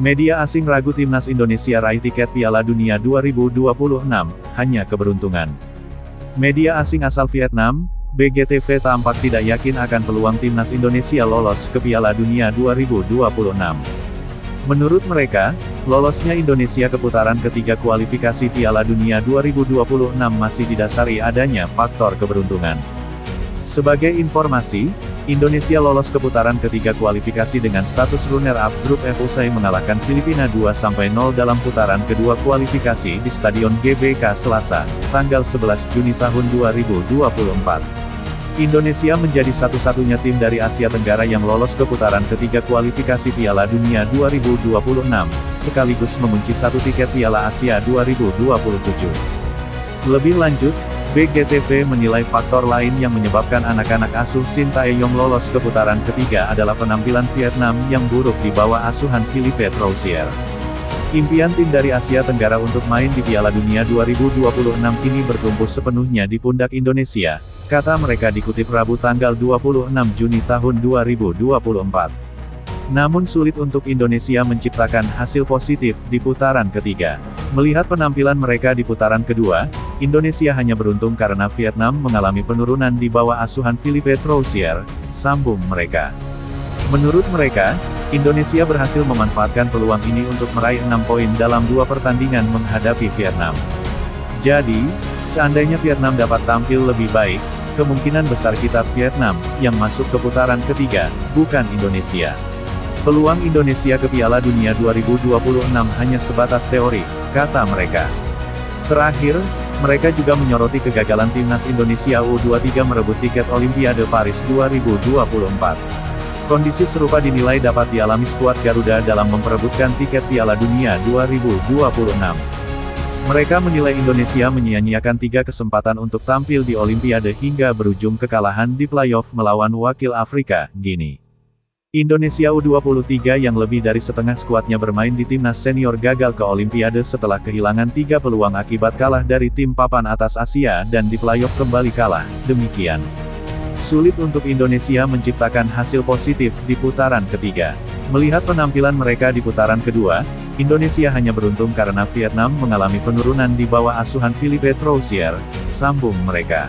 Media asing ragu timnas Indonesia raih tiket Piala Dunia 2026, hanya keberuntungan. Media asing asal Vietnam, BGTV tampak tidak yakin akan peluang timnas Indonesia lolos ke Piala Dunia 2026. Menurut mereka, lolosnya Indonesia ke putaran ketiga kualifikasi Piala Dunia 2026 masih didasari adanya faktor keberuntungan. Sebagai informasi, Indonesia lolos ke putaran ketiga kualifikasi dengan status runner-up grup F usai mengalahkan Filipina 2-0 dalam putaran kedua kualifikasi di Stadion GBK Selasa, tanggal 11 Juni tahun 2024. Indonesia menjadi satu-satunya tim dari Asia Tenggara yang lolos ke putaran ketiga kualifikasi Piala Dunia 2026, sekaligus mengunci satu tiket Piala Asia 2027. Lebih lanjut, BGTV menilai faktor lain yang menyebabkan anak-anak asuh Shin Tae-yong lolos ke putaran ketiga adalah penampilan Vietnam yang buruk di bawah asuhan Philippe Troussier. Impian tim dari Asia Tenggara untuk main di Piala Dunia 2026 kini bertumbuh sepenuhnya di pundak Indonesia, kata mereka dikutip Rabu tanggal 26 Juni tahun 2024. Namun sulit untuk Indonesia menciptakan hasil positif di putaran ketiga. Melihat penampilan mereka di putaran kedua, Indonesia hanya beruntung karena Vietnam mengalami penurunan di bawah asuhan Philippe Troussier, sambung mereka. Menurut mereka, Indonesia berhasil memanfaatkan peluang ini untuk meraih 6 poin dalam 2 pertandingan menghadapi Vietnam. Jadi, seandainya Vietnam dapat tampil lebih baik, kemungkinan besar kita Vietnam yang masuk ke putaran ketiga, bukan Indonesia. Peluang Indonesia ke Piala Dunia 2026 hanya sebatas teori, kata mereka. Terakhir, mereka juga menyoroti kegagalan timnas Indonesia U23 merebut tiket Olimpiade Paris 2024. Kondisi serupa dinilai dapat dialami skuad Garuda dalam memperebutkan tiket Piala Dunia 2026. Mereka menilai Indonesia menyia-nyiakan 3 kesempatan untuk tampil di Olimpiade hingga berujung kekalahan di playoff melawan wakil Afrika, Guinea. Indonesia U23 yang lebih dari setengah skuadnya bermain di timnas senior gagal ke Olimpiade setelah kehilangan 3 peluang akibat kalah dari tim papan atas Asia dan di playoff kembali kalah, demikian. Sulit untuk Indonesia menciptakan hasil positif di putaran ketiga. Melihat penampilan mereka di putaran kedua, Indonesia hanya beruntung karena Vietnam mengalami penurunan di bawah asuhan Philippe Troussier, sambung mereka.